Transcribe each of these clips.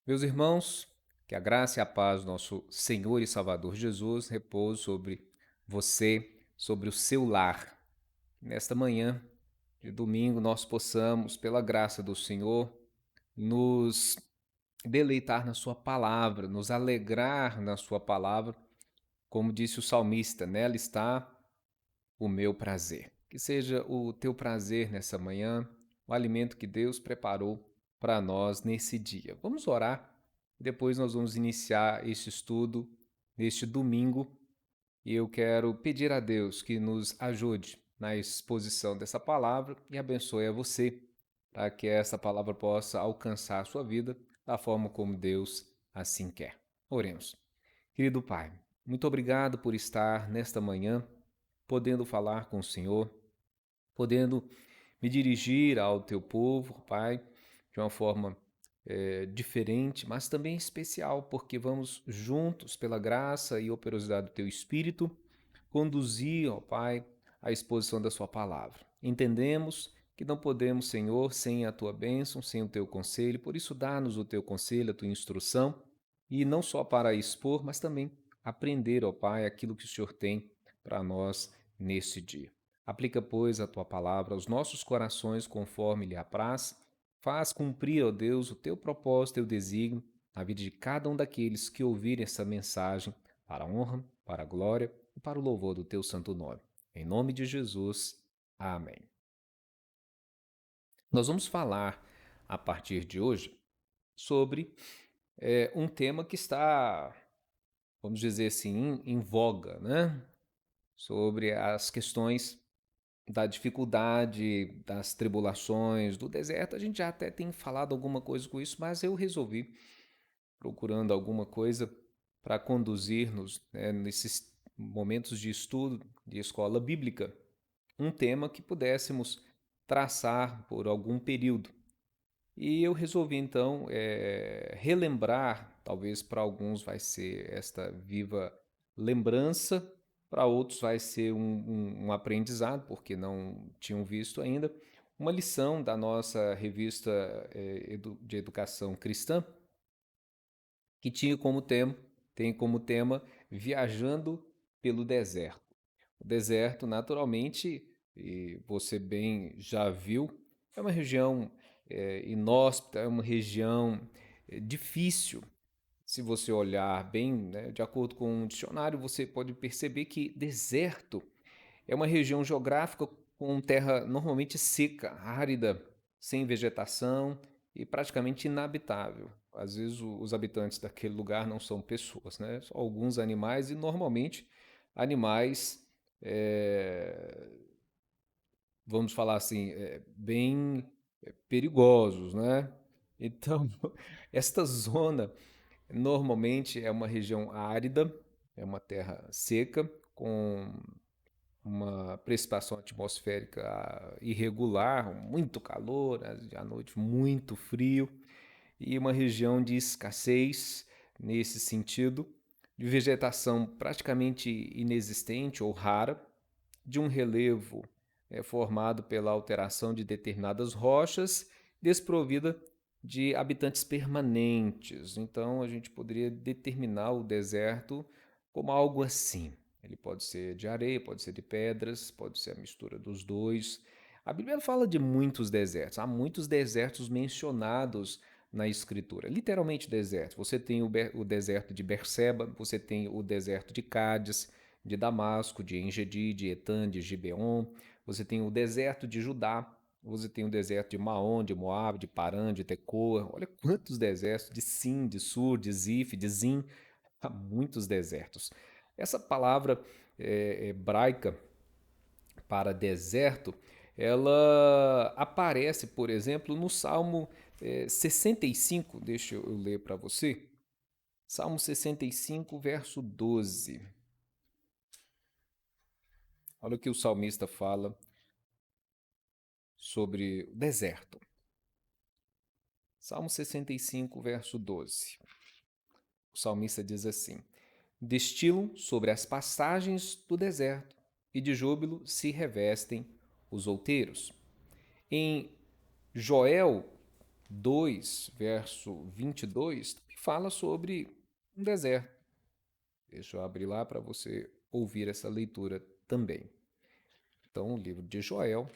Meus irmãos, que a graça e a paz do nosso Senhor e Salvador Jesus repouse sobre você, sobre o seu lar. Nesta manhã de domingo, nós possamos, pela graça do Senhor, nos deleitar na Sua palavra, nos alegrar na Sua palavra, como disse o salmista: nela está o meu prazer. Que seja o teu prazer nessa manhã, o alimento que Deus preparou para nós nesse dia. Vamos orar e depois nós vamos iniciar este estudo neste domingo. E eu quero pedir a Deus que nos ajude na exposição dessa palavra e abençoe a você, para que essa palavra possa alcançar a sua vida da forma como Deus assim quer. Oremos. Querido Pai, muito obrigado por estar nesta manhã podendo falar com o Senhor, podendo me dirigir ao teu povo, Pai, de uma forma diferente, mas também especial, porque vamos juntos, pela graça e operosidade do teu Espírito, conduzir, ó Pai, a exposição da Sua palavra. Entendemos que não podemos, Senhor, sem a tua bênção, sem o teu conselho, por isso dá-nos o teu conselho, a tua instrução, e não só para expor, mas também aprender, ó Pai, aquilo que o Senhor tem para nós nesse dia. Aplica, pois, a tua palavra aos nossos corações conforme lhe apraz. Faz cumprir, ó Deus, o teu propósito, teu desígnio na vida de cada um daqueles que ouvirem essa mensagem, para a honra, para a glória e para o louvor do teu santo nome. Em nome de Jesus. Amém. Nós vamos falar, a partir de hoje, sobre um tema que está, vamos dizer assim, em voga, né? Sobre as questões da dificuldade, das tribulações, do deserto. A gente já até tem falado alguma coisa com isso, mas eu resolvi, procurando alguma coisa para conduzir-nos, né, nesses momentos de estudo de escola bíblica, um tema que pudéssemos traçar por algum período. E eu resolvi então relembrar, talvez para alguns vai ser esta viva lembrança, para outros vai ser um aprendizado, porque não tinham visto ainda, uma lição da nossa revista de educação cristã, que tem como tema Viajando pelo Deserto. O deserto, naturalmente, e você bem já viu, é uma região inóspita, é uma região difícil. Se você olhar bem, né, de acordo com o dicionário, você pode perceber que deserto é uma região geográfica com terra normalmente seca, árida, sem vegetação e praticamente inabitável. Às vezes os habitantes daquele lugar não são pessoas, né? São alguns animais e normalmente animais, é, vamos falar assim, bem perigosos, né? Então, esta zona normalmente é uma região árida, é uma terra seca, com uma precipitação atmosférica irregular, muito calor, à noite muito frio, e uma região de escassez nesse sentido, de vegetação praticamente inexistente ou rara, de um relevo formado pela alteração de determinadas rochas, desprovida de habitantes permanentes. Então, a gente poderia determinar o deserto como algo assim. Ele pode ser de areia, pode ser de pedras, pode ser a mistura dos dois. A Bíblia fala de muitos desertos. Há muitos desertos mencionados na Escritura. Literalmente desertos. Você tem o deserto de Berseba, você tem o deserto de Cádiz, de Damasco, de Engedi, de Etã, de Gibeon. Você tem o deserto de Judá, você tem o deserto de Maom, de Moab, de Parã, de Tecoa. Olha quantos desertos, de Sim, de Sur, de Zif, de Zin. Há muitos desertos. Essa palavra hebraica para deserto, ela aparece, por exemplo, no Salmo 65. Deixa eu ler para você. Salmo 65, verso 12. Olha o que o salmista fala sobre o deserto. Salmo 65, verso 12. O salmista diz assim: destilam sobre as passagens do deserto, e de júbilo se revestem os outeiros. Em Joel 2, verso 22, também fala sobre um deserto. Deixa eu abrir lá para você ouvir essa leitura também. Então, o livro de Joel,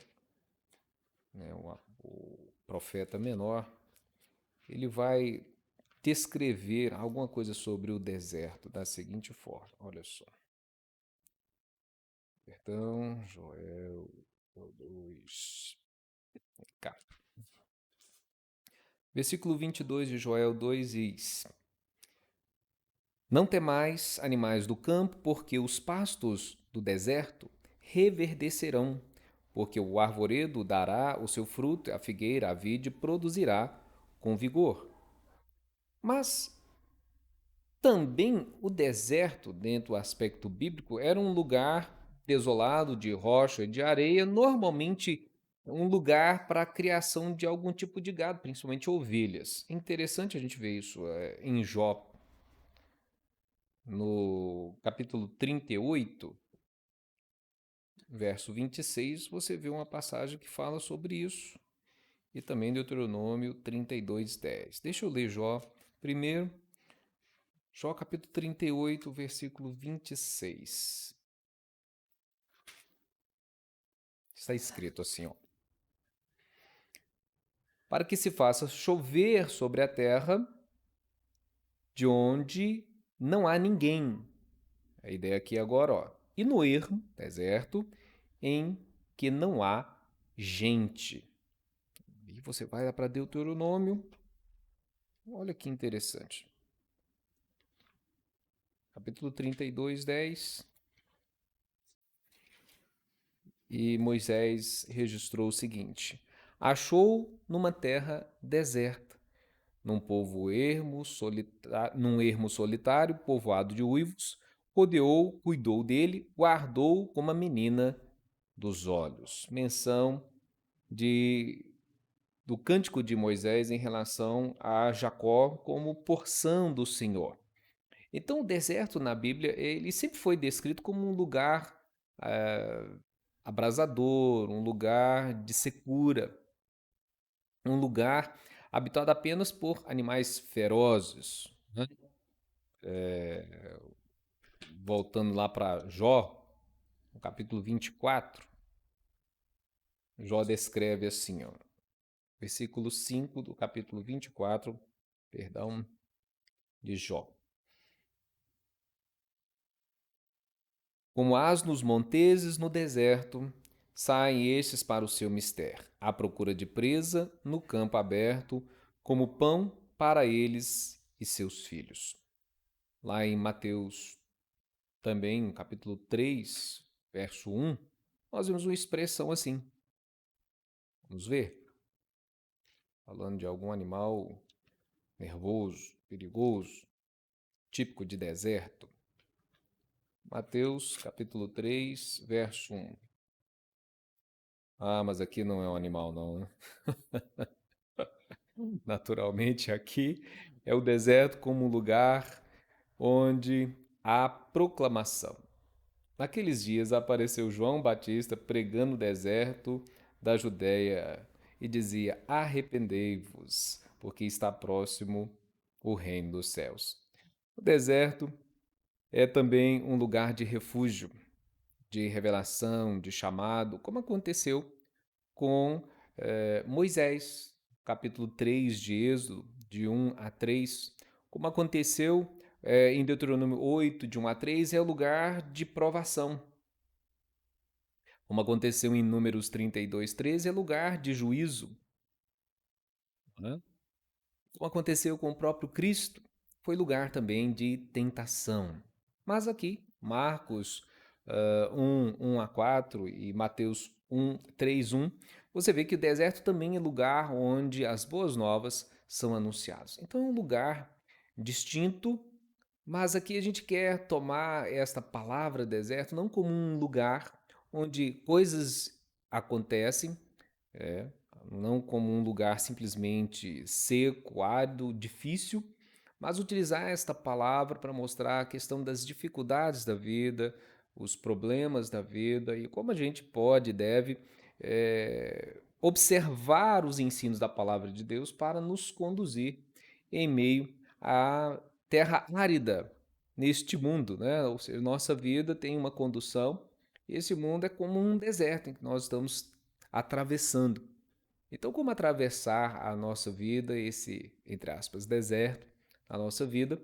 né, o profeta menor, ele vai descrever alguma coisa sobre o deserto da seguinte forma. Olha só. Perdão, Joel 2. Cá. Versículo 22 de Joel 2 diz: Não temais, animais do campo, porque os pastos do deserto reverdecerão, porque o arvoredo dará o seu fruto, a figueira, a vide produzirá com vigor. Mas também o deserto, dentro do aspecto bíblico, era um lugar desolado de rocha e de areia, normalmente um lugar para a criação de algum tipo de gado, principalmente ovelhas. Interessante a gente ver isso em Jó, no capítulo 38, verso 26, você vê uma passagem que fala sobre isso. E também Deuteronômio 32, 10. Deixa eu ler Jó primeiro. Jó capítulo 38, versículo 26. Está escrito assim, ó. Para que se faça chover sobre a terra de onde não há ninguém. A ideia aqui agora, ó. E no ermo, deserto, em que não há gente. E você vai lá para Deuteronômio. Olha que interessante. Capítulo 32, 10. E Moisés registrou o seguinte: Achou numa terra deserta, num ermo solitário, povoado de uivos, rodeou, cuidou dele, guardou como a menina dos olhos. Menção de do cântico de Moisés em relação a Jacó como porção do Senhor. Então, o deserto na Bíblia ele sempre foi descrito como um lugar abrasador, um lugar de secura, um lugar habitado apenas por animais ferozes. Né? Voltando lá para Jó, no capítulo 24, Jó descreve assim, ó, versículo 5 do capítulo 24, perdão, de Jó. Como asnos monteses no deserto, saem estes para o seu mistério, à procura de presa no campo aberto, como pão para eles e seus filhos. Lá em Mateus, também, no capítulo 3, verso 1, nós vemos uma expressão assim. Vamos ver? Falando de algum animal nervoso, perigoso, típico de deserto. Mateus, capítulo 3, verso 1. Ah, mas aqui não é um animal, não, né? Naturalmente, aqui é o deserto como um lugar onde há proclamação. Naqueles dias apareceu João Batista pregando no deserto da Judéia e dizia: Arrependei-vos, porque está próximo o reino dos céus. O deserto é também um lugar de refúgio, de revelação, de chamado, como aconteceu com Moisés, capítulo 3 de Êxodo, de 1 a 3, como aconteceu em Deuteronômio 8, de 1 a 3, é o lugar de provação. Como aconteceu em Números 32, 13, é lugar de juízo. Né? Como aconteceu com o próprio Cristo, foi lugar também de tentação. Mas aqui, Marcos 1, 1 a 4 e Mateus 1, 3, 1, você vê que o deserto também é lugar onde as boas novas são anunciadas. Então é um lugar distinto, mas aqui a gente quer tomar esta palavra deserto não como um lugar onde coisas acontecem, é, não como um lugar simplesmente seco, árido, difícil, mas utilizar esta palavra para mostrar a questão das dificuldades da vida, os problemas da vida e como a gente pode e deve observar os ensinos da palavra de Deus para nos conduzir em meio à terra árida neste mundo, né? Ou seja, nossa vida tem uma condução, e esse mundo é como um deserto em que nós estamos atravessando. Então, como atravessar a nossa vida, esse, entre aspas, deserto, a nossa vida,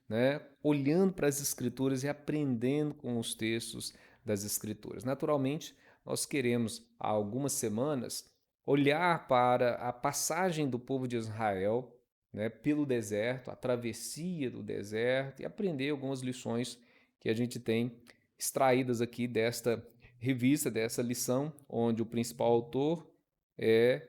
né? Olhando para as Escrituras e aprendendo com os textos das Escrituras. Naturalmente, nós queremos, há algumas semanas, olhar para a passagem do povo de Israel, né, pelo deserto, a travessia do deserto e aprender algumas lições que a gente tem extraídas aqui desta revista, dessa lição, onde o principal autor é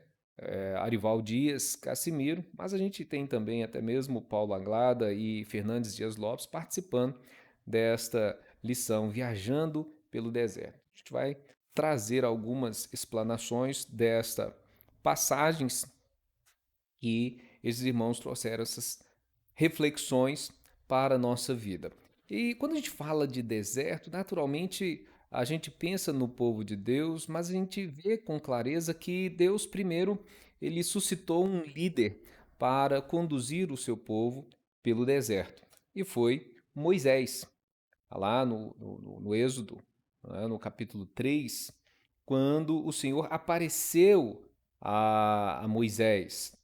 Arival Dias Casimiro, mas a gente tem também até mesmo Paulo Anglada e Fernandes Dias Lopes participando desta lição, Viajando pelo Deserto. A gente vai trazer algumas explanações desta passagens que esses irmãos trouxeram essas reflexões para a nossa vida. E quando a gente fala de deserto, naturalmente a gente pensa no povo de Deus, mas a gente vê com clareza que Deus primeiro ele suscitou um líder para conduzir o seu povo pelo deserto. E foi Moisés. Lá no Êxodo, né, no capítulo 3, quando o Senhor apareceu a Moisés.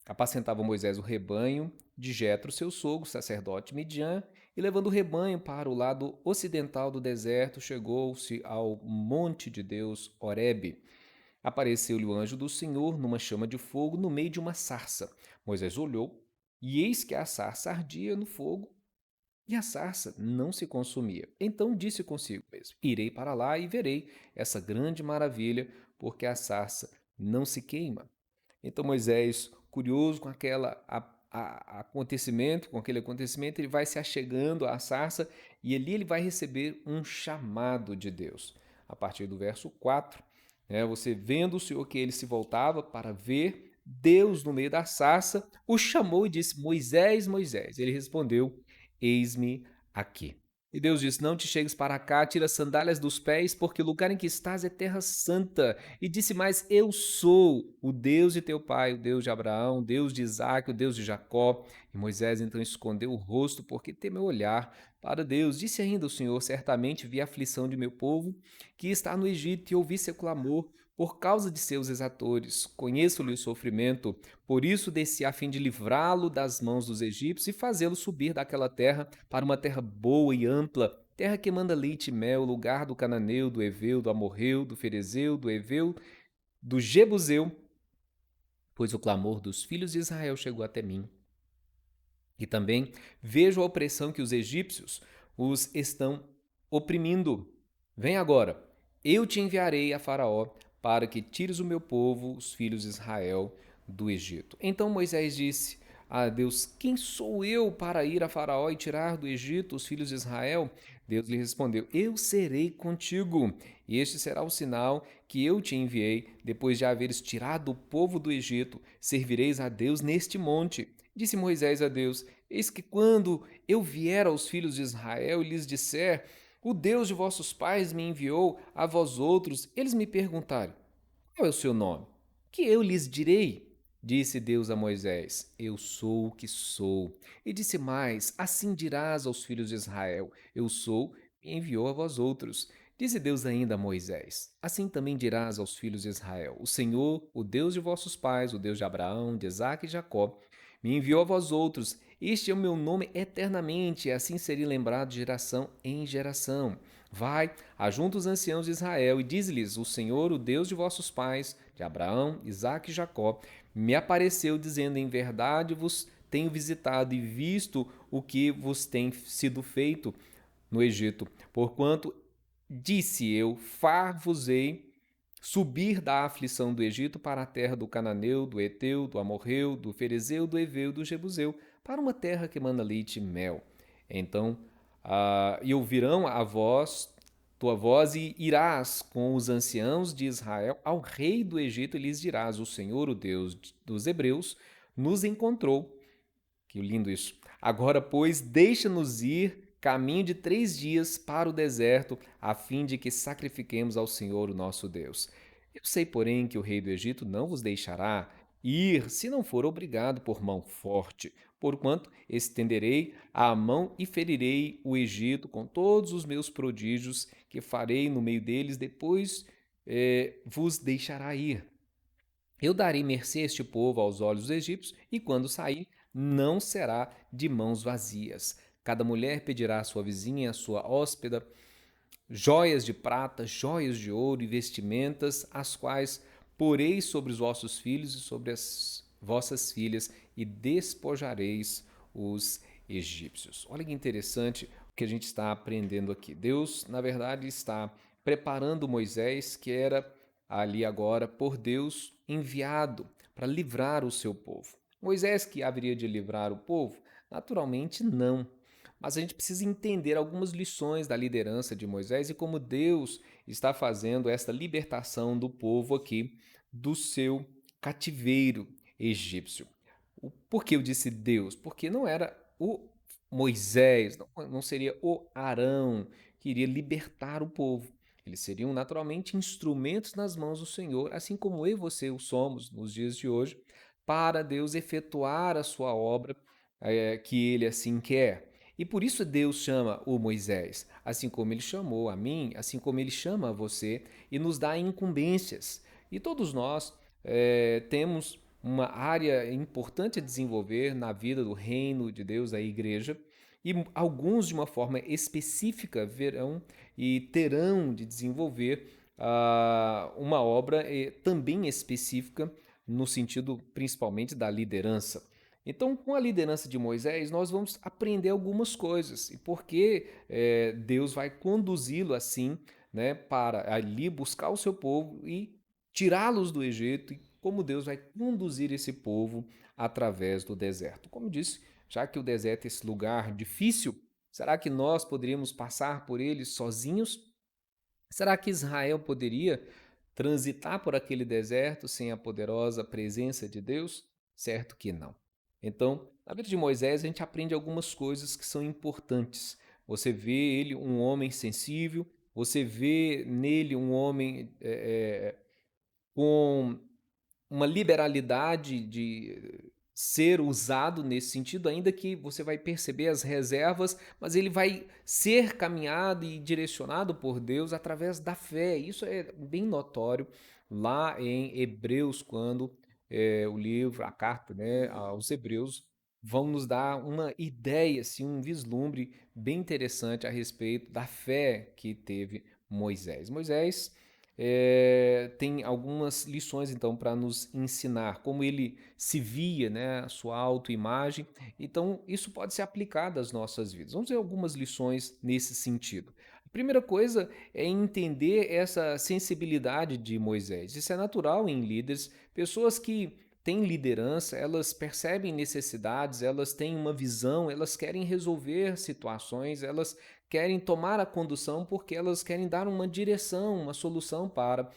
Apacentava Moisés o rebanho de Jetro, seu sogro, sacerdote Midian, e levando o rebanho para o lado ocidental do deserto, chegou-se ao monte de Deus, Horebe. Apareceu-lhe o anjo do Senhor numa chama de fogo no meio de uma sarça. Moisés olhou, e eis que a sarça ardia no fogo, e a sarça não se consumia. Então disse consigo mesmo: Irei para lá e verei essa grande maravilha, porque a sarça não se queima. Então Moisés, curioso com com aquele acontecimento, ele vai se achegando à sarça e ali ele vai receber um chamado de Deus. A partir do verso 4, né, você vendo o Senhor que ele se voltava para ver, Deus no meio da sarça o chamou e disse: Moisés, Moisés. Ele respondeu: Eis-me aqui. E Deus disse: Não te chegues para cá, tira as sandálias dos pés, porque o lugar em que estás é terra santa. E disse mais: Eu sou o Deus de teu pai, o Deus de Abraão, o Deus de Isaque, o Deus de Jacó. E Moisés então escondeu o rosto, porque temeu olhar para Deus. Disse ainda o Senhor: Certamente vi a aflição de meu povo, que está no Egito, e ouvi seu clamor por causa de seus exatores. Conheço-lhe o sofrimento, por isso desci a fim de livrá-lo das mãos dos egípcios e fazê-lo subir daquela terra para uma terra boa e ampla, terra que manda leite e mel, lugar do cananeu, do heveu, do amorreu, do ferezeu, do heveu, do jebuseu, pois o clamor dos filhos de Israel chegou até mim. E também vejo a opressão que os egípcios os estão oprimindo. Vem agora, eu te enviarei a Faraó para que tires o meu povo, os filhos de Israel, do Egito. Então Moisés disse a Deus: Quem sou eu para ir a Faraó e tirar do Egito os filhos de Israel? Deus lhe respondeu: Eu serei contigo, e este será o sinal que eu te enviei. Depois de haveres tirado o povo do Egito, servireis a Deus neste monte. Disse Moisés a Deus: Eis que quando eu vier aos filhos de Israel e lhes disser: O Deus de vossos pais me enviou a vós outros, eles me perguntarem: Qual é o seu nome? Que eu lhes direi? Disse Deus a Moisés: Eu sou o que sou. E disse mais: Assim dirás aos filhos de Israel: Eu sou, me enviou a vós outros. Disse Deus ainda a Moisés: Assim também dirás aos filhos de Israel: O Senhor, o Deus de vossos pais, o Deus de Abraão, de Isaque e Jacó, me enviou a vós outros. Este é o meu nome eternamente, e assim serei lembrado de geração em geração. Vai, ajunta os anciãos de Israel e diz-lhes: O Senhor, o Deus de vossos pais, de Abraão, Isaque e Jacó, me apareceu dizendo: Em verdade vos tenho visitado e visto o que vos tem sido feito no Egito. Porquanto disse eu: Far-vos-ei subir da aflição do Egito para a terra do Cananeu, do Eteu, do Amorreu, do Ferezeu, do Eveu, do Jebuseu, para uma terra que manda leite e mel. Então, e ouvirão a voz, tua voz, e irás com os anciãos de Israel ao rei do Egito e lhes dirás: O Senhor, o Deus dos Hebreus, nos encontrou. Que lindo isso. Agora, pois, deixa-nos ir caminho de 3 dias para o deserto, a fim de que sacrifiquemos ao Senhor, o nosso Deus. Eu sei, porém, que o rei do Egito não vos deixará ir se não for obrigado por mão forte, porquanto estenderei a mão e ferirei o Egito com todos os meus prodígios que farei no meio deles, depois vos deixará ir. Eu darei mercê a este povo aos olhos dos egípcios, e quando sair, não será de mãos vazias. Cada mulher pedirá à sua vizinha, à sua hóspeda, joias de prata, joias de ouro e vestimentas, as quais porei sobre os vossos filhos e sobre as vossas filhas, e despojareis os egípcios. Olha que interessante o que a gente está aprendendo aqui. Deus, na verdade, está preparando Moisés, que era ali agora por Deus enviado para livrar o seu povo. Moisés que haveria de livrar o povo? Naturalmente não. Mas a gente precisa entender algumas lições da liderança de Moisés e como Deus está fazendo esta libertação do povo aqui do seu cativeiro egípcio. Por que eu disse Deus? Porque não era o Moisés, não seria o Arão que iria libertar o povo. Eles seriam naturalmente instrumentos nas mãos do Senhor, assim como eu e você o somos nos dias de hoje, para Deus efetuar a sua obra que ele assim quer. E por isso Deus chama o Moisés, assim como ele chamou a mim, assim como ele chama a você e nos dá incumbências. E todos nós temos uma área importante a desenvolver na vida do reino de Deus, a igreja, e alguns de uma forma específica verão e terão de desenvolver uma obra também específica no sentido principalmente da liderança. Então, com a liderança de Moisés, nós vamos aprender algumas coisas e por que Deus vai conduzi-lo assim, né, para ali buscar o seu povo e tirá-los do Egito e como Deus vai conduzir esse povo através do deserto. Como disse, já que o deserto é esse lugar difícil, será que nós poderíamos passar por ele sozinhos? Será que Israel poderia transitar por aquele deserto sem a poderosa presença de Deus? Certo que não. Então, na vida de Moisés, a gente aprende algumas coisas que são importantes. Você vê ele um homem sensível, você vê nele um homem com uma liberalidade de ser usado nesse sentido, ainda que você vai perceber as reservas, mas ele vai ser caminhado e direcionado por Deus através da fé. Isso é bem notório lá em Hebreus, quando o livro, a carta, né, aos Hebreus vão nos dar uma ideia, assim, um vislumbre bem interessante a respeito da fé que teve Moisés. Moisés tem algumas lições então para nos ensinar como ele se via, né, a sua autoimagem. Então, isso pode ser aplicado às nossas vidas. Vamos ver algumas lições nesse sentido. A primeira coisa é entender essa sensibilidade de Moisés. Isso é natural em líderes, pessoas que têm liderança, elas percebem necessidades, elas têm uma visão, elas querem resolver situações, elas querem tomar a condução porque elas querem dar uma direção, uma solução para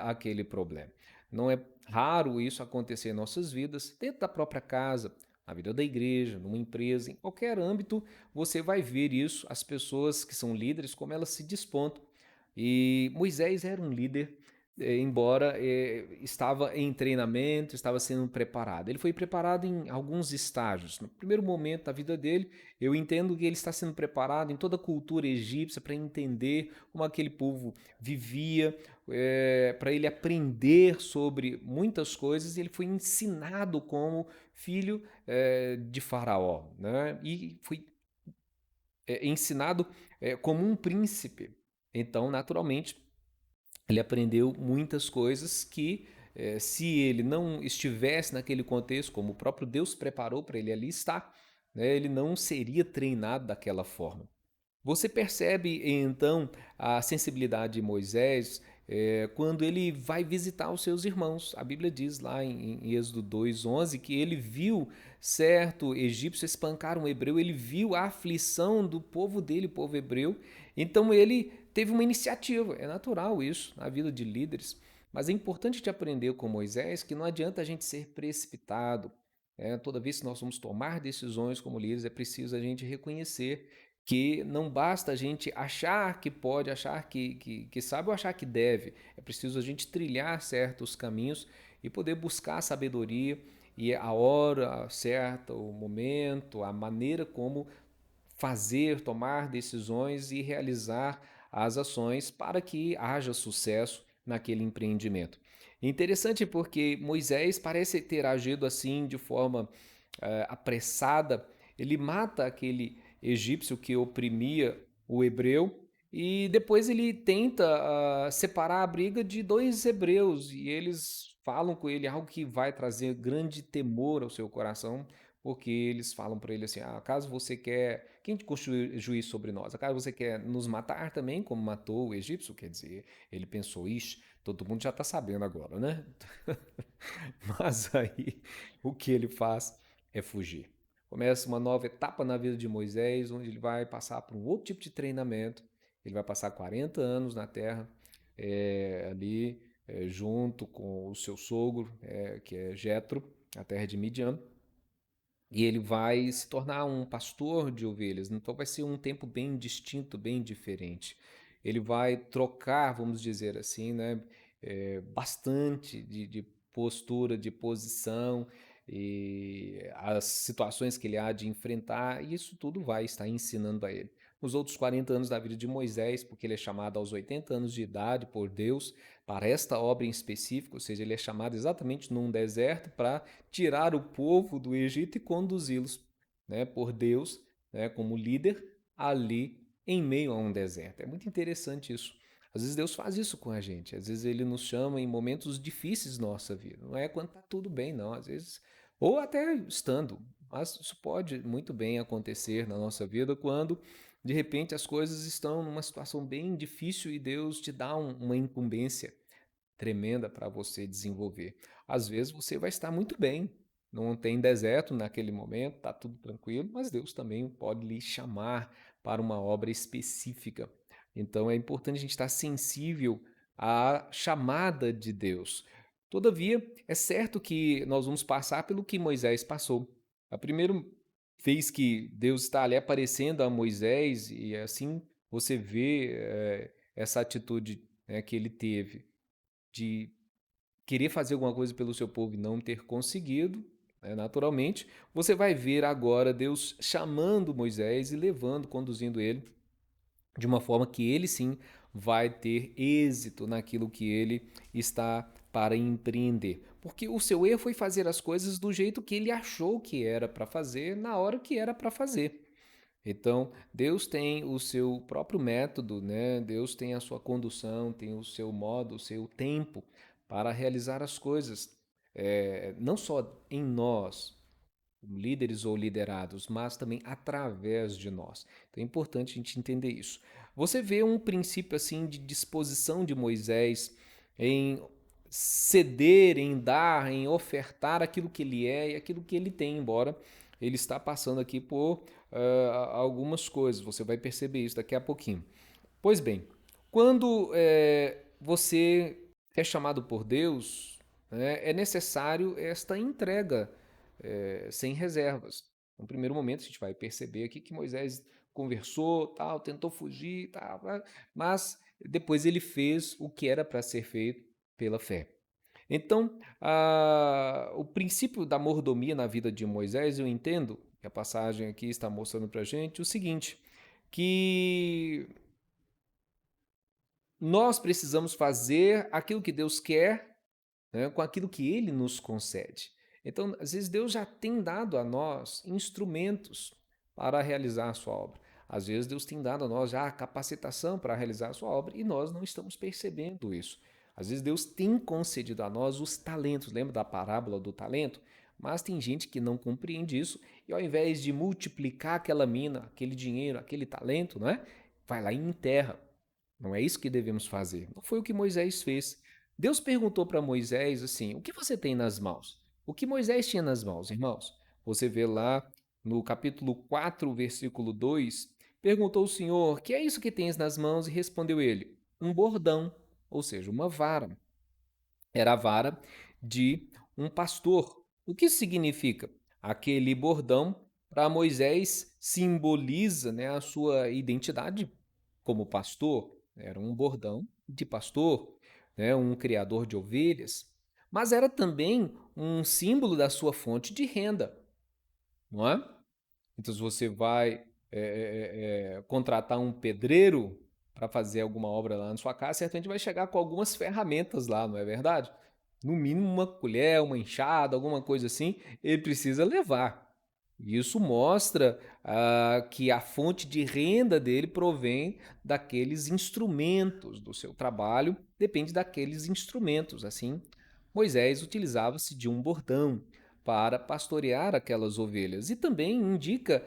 aquele problema. Não é raro isso acontecer em nossas vidas, dentro da própria casa, na vida da igreja, numa empresa, em qualquer âmbito, você vai ver isso, as pessoas que são líderes, como elas se despontam. E Moisés era um líder, embora estava em treinamento, estava sendo preparado. Ele foi preparado em alguns estágios. No primeiro momento da vida dele, eu entendo que ele está sendo preparado em toda a cultura egípcia para entender como aquele povo vivia, para ele aprender sobre muitas coisas. Ele foi ensinado como filho de Faraó, né? E foi ensinado como um príncipe. Então, naturalmente, ele aprendeu muitas coisas que, se ele não estivesse naquele contexto, como o próprio Deus preparou para ele ali estar, né, ele não seria treinado daquela forma. Você percebe então a sensibilidade de Moisés quando ele vai visitar os seus irmãos. A Bíblia diz lá em Êxodo 2:11 que ele viu certo egípcio espancar um hebreu, ele viu a aflição do povo dele, o povo hebreu. Então ele teve uma iniciativa. É natural isso na vida de líderes, mas é importante te aprender com Moisés que não adianta a gente ser precipitado. Toda vez que nós vamos tomar decisões como líderes, é preciso a gente reconhecer que não basta a gente achar que pode, achar que sabe ou achar que deve. É preciso a gente trilhar certos caminhos e poder buscar a sabedoria e a hora certa, o momento, a maneira como fazer, tomar decisões e realizar as ações para que haja sucesso naquele empreendimento. Interessante porque Moisés parece ter agido assim de forma apressada. Ele mata aquele egípcio que oprimia o hebreu e depois ele tenta separar a briga de dois hebreus e eles falam com ele algo que vai trazer grande temor ao seu coração, porque eles falam para ele assim: acaso você quer, quem te constitui juiz sobre nós? Acaso você quer nos matar também, como matou o egípcio? Quer dizer, ele pensou: ixi, todo mundo já está sabendo agora, né? Mas aí o que ele faz é fugir. Começa uma nova etapa na vida de Moisés, onde ele vai passar por um outro tipo de treinamento. Ele vai passar 40 anos na terra, ali, junto com o seu sogro, que é Jetro, a terra de Midian. E ele vai se tornar um pastor de ovelhas. Então vai ser um tempo bem distinto, bem diferente. Ele vai trocar, vamos dizer assim, né, bastante de postura, de posição e as situações que ele há de enfrentar. E isso tudo vai estar ensinando a ele. Os outros 40 anos da vida de Moisés, porque ele é chamado aos 80 anos de idade por Deus para esta obra em específico, ou seja, ele é chamado exatamente num deserto para tirar o povo do Egito e conduzi-los, né, por Deus, né, como líder ali em meio a um deserto. É muito interessante isso. Às vezes Deus faz isso com a gente. Às vezes Ele nos chama em momentos difíceis da nossa vida. Não é quando está tudo bem, não. Às vezes, ou até estando. Mas isso pode muito bem acontecer na nossa vida quando, de repente, as coisas estão numa situação bem difícil e Deus te dá uma incumbência tremenda para você desenvolver. Às vezes você vai estar muito bem, não tem deserto naquele momento, está tudo tranquilo, mas Deus também pode lhe chamar para uma obra específica. Então é importante a gente estar sensível à chamada de Deus. Todavia, é certo que nós vamos passar pelo que Moisés passou. A primeira vez que Deus está ali aparecendo a Moisés, e assim você vê essa atitude, né, que ele teve de querer fazer alguma coisa pelo seu povo e não ter conseguido, né, naturalmente, você vai ver agora Deus chamando Moisés e levando, conduzindo ele de uma forma que ele sim vai ter êxito naquilo que ele está para empreender. Porque o seu erro foi fazer as coisas do jeito que ele achou que era para fazer, na hora que era para fazer. Então, Deus tem o seu próprio método, né? Deus tem a sua condução, tem o seu modo, o seu tempo para realizar as coisas. Não só em nós, como líderes ou liderados, mas também através de nós. Então é importante a gente entender isso. Você vê um princípio assim de disposição de Moisés em ceder, em dar, em ofertar aquilo que ele é e aquilo que ele tem, embora ele está passando aqui por algumas coisas. Você vai perceber isso daqui a pouquinho. Pois bem, quando você é chamado por Deus, né, é necessário esta entrega sem reservas. No primeiro momento, a gente vai perceber aqui que Moisés conversou, tal, tentou fugir, tal, mas depois ele fez o que era para ser feito pela fé. Então, o princípio da mordomia na vida de Moisés, eu entendo que a passagem aqui está mostrando para a gente o seguinte, que nós precisamos fazer aquilo que Deus quer, né, com aquilo que Ele nos concede. Então, às vezes, Deus já tem dado a nós instrumentos para realizar a sua obra. Às vezes, Deus tem dado a nós já a capacitação para realizar a sua obra e nós não estamos percebendo isso. Às vezes, Deus tem concedido a nós os talentos. Lembra da parábola do talento? Mas tem gente que não compreende isso e, ao invés de multiplicar aquela mina, aquele dinheiro, aquele talento, né, vai lá e enterra. Não é isso que devemos fazer. Não foi o que Moisés fez. Deus perguntou para Moisés assim: o que você tem nas mãos? O que Moisés tinha nas mãos, irmãos? Você vê lá no capítulo 4, versículo 2, perguntou o Senhor: que é isso que tens nas mãos? E respondeu ele: um bordão, ou seja, uma vara. Era a vara de um pastor. O que isso significa? Aquele bordão Para Moisés simboliza, né, a sua identidade como pastor. Era um bordão de pastor, né, um criador de ovelhas, mas era também um símbolo da sua fonte de renda, não é? Então, se você vai contratar um pedreiro para fazer alguma obra lá na sua casa, certamente vai chegar com algumas ferramentas lá, não é verdade? No mínimo uma colher, uma enxada, alguma coisa assim, ele precisa levar. Isso mostra que a fonte de renda dele provém daqueles instrumentos do seu trabalho, depende daqueles instrumentos. Assim, Moisés utilizava-se de um bordão para pastorear aquelas ovelhas e também indica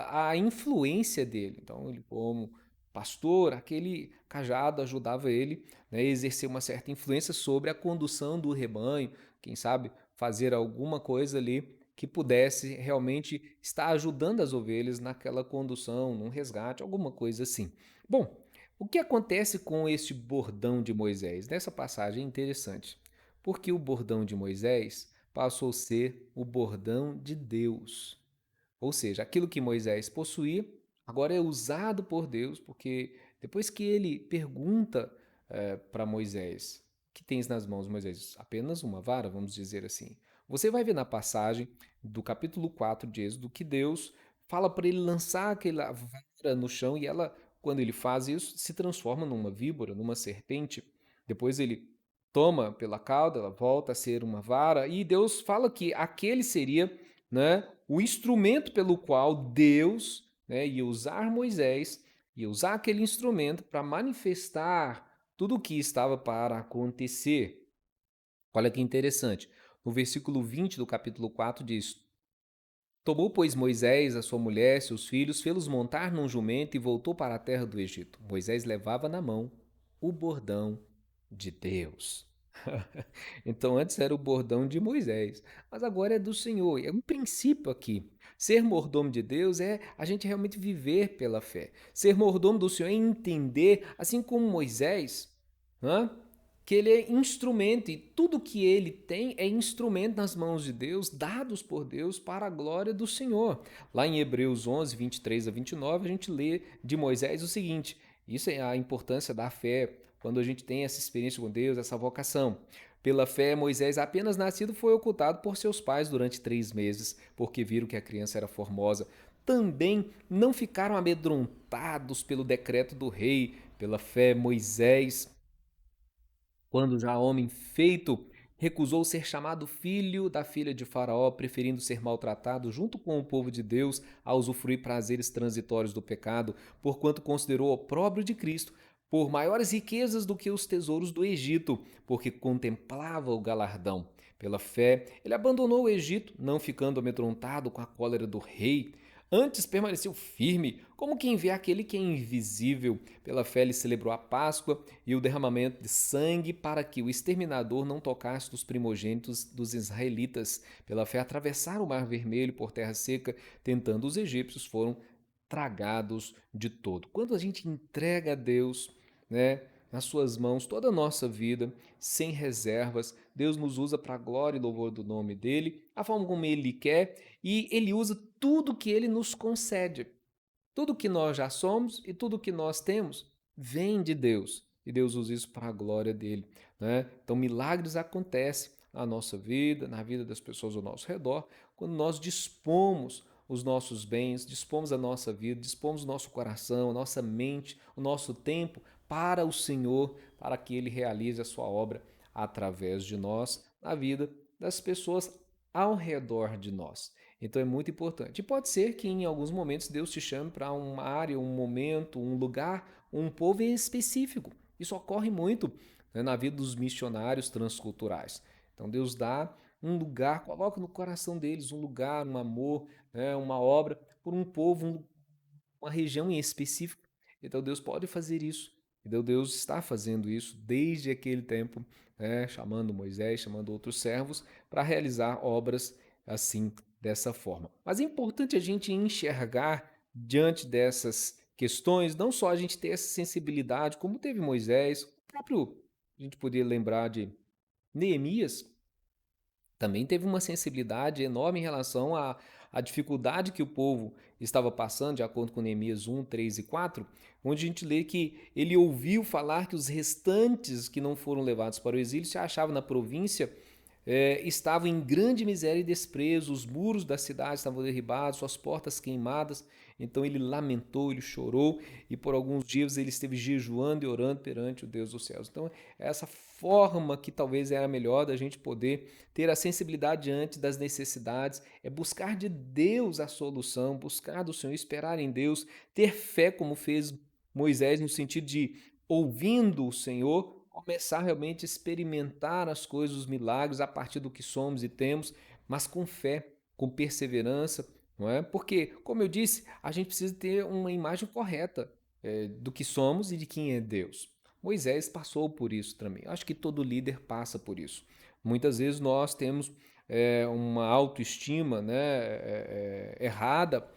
a influência dele. Então, ele, como pastor, aquele cajado ajudava ele, né, a exercer uma certa influência sobre a condução do rebanho, quem sabe fazer alguma coisa ali que pudesse realmente estar ajudando as ovelhas naquela condução, num resgate, alguma coisa assim. Bom, o que acontece com este bordão de Moisés? Nessa passagem é interessante, porque o bordão de Moisés passou a ser o bordão de Deus. Ou seja, aquilo que Moisés possuía agora é usado por Deus, porque depois que ele pergunta para Moisés: "O que tens nas mãos, Moisés?" Apenas uma vara, vamos dizer assim. Você vai ver na passagem do capítulo 4 de Êxodo que Deus fala para ele lançar aquela vara no chão e ela, quando ele faz isso, se transforma numa víbora, numa serpente. Depois ele toma pela cauda, ela volta a ser uma vara e Deus fala que aquele seria, né, o instrumento pelo qual Deus, né, ia usar Moisés, ia usar aquele instrumento para manifestar tudo o que estava para acontecer. Olha que interessante. No versículo 20 do capítulo 4 diz: Tomou, pois, Moisés a sua mulher, seus filhos, fê-los montar num jumento e voltou para a terra do Egito. Moisés levava na mão o bordão de Deus. Então, antes era o bordão de Moisés, mas agora é do Senhor. É um princípio aqui. Ser mordomo de Deus é a gente realmente viver pela fé. Ser mordomo do Senhor é entender, assim como Moisés, hã? Que ele é instrumento e tudo que ele tem é instrumento nas mãos de Deus, dados por Deus para a glória do Senhor. Lá em Hebreus 11, 23 a 29, a gente lê de Moisés o seguinte: isso é a importância da fé, quando a gente tem essa experiência com Deus, essa vocação. Pela fé, Moisés, apenas nascido, foi ocultado por seus pais durante 3 meses, porque viram que a criança era formosa. Também não ficaram amedrontados pelo decreto do rei. Pela fé, Moisés, quando já homem feito, recusou ser chamado filho da filha de Faraó, preferindo ser maltratado junto com o povo de Deus a usufruir prazeres transitórios do pecado, porquanto considerou o opróbrio de Cristo por maiores riquezas do que os tesouros do Egito, porque contemplava o galardão. Pela fé, ele abandonou o Egito, não ficando amedrontado com a cólera do rei. Antes permaneceu firme, como quem vê aquele que é invisível. Pela fé ele celebrou a Páscoa e o derramamento de sangue para que o exterminador não tocasse dos primogênitos dos israelitas. Pela fé atravessaram o Mar Vermelho por terra seca, tentando os egípcios, foram tragados de todo. Quando a gente entrega a Deus, né, nas suas mãos toda a nossa vida, sem reservas, Deus nos usa para a glória e louvor do nome dele, a forma como ele quer, e ele usa tudo que ele nos concede. Tudo que nós já somos e tudo que nós temos vem de Deus. E Deus usa isso para a glória dele, né? Então, milagres acontecem na nossa vida, na vida das pessoas ao nosso redor, quando nós dispomos os nossos bens, dispomos a nossa vida, dispomos o nosso coração, a nossa mente, o nosso tempo para o Senhor, para que Ele realize a sua obra através de nós, na vida das pessoas ao redor de nós. Então é muito importante. E pode ser que em alguns momentos Deus te chame para uma área, um momento, um lugar, um povo em específico. Isso ocorre muito, né, na vida dos missionários transculturais. Então Deus dá um lugar, coloca no coração deles um lugar, um amor, né, uma obra por um povo, uma região em específico. Então Deus pode fazer isso. Então Deus está fazendo isso desde aquele tempo, né, chamando Moisés, chamando outros servos para realizar obras assim, dessa forma. Mas é importante a gente enxergar diante dessas questões, não só a gente ter essa sensibilidade, como teve Moisés, o próprio, a gente poderia lembrar de Neemias, também teve uma sensibilidade enorme em relação a dificuldade que o povo estava passando, de acordo com Neemias 1, 3 e 4, onde a gente lê que ele ouviu falar que os restantes que não foram levados para o exílio se achavam na província, estavam em grande miséria e desprezo, os muros da cidade estavam derribados, suas portas queimadas. Então ele lamentou, ele chorou e por alguns dias ele esteve jejuando e orando perante o Deus dos céus. Então, essa forma que talvez era melhor da gente poder ter a sensibilidade diante das necessidades, é buscar de Deus a solução, buscar do Senhor, esperar em Deus, ter fé como fez Moisés, no sentido de, ouvindo o Senhor, começar realmente a experimentar as coisas, os milagres a partir do que somos e temos, mas com fé, com perseverança, não é? Porque, como eu disse, a gente precisa ter uma imagem correta do que somos e de quem é Deus. Moisés passou por isso também. Acho que todo líder passa por isso. Muitas vezes nós temos uma autoestima, né, errada,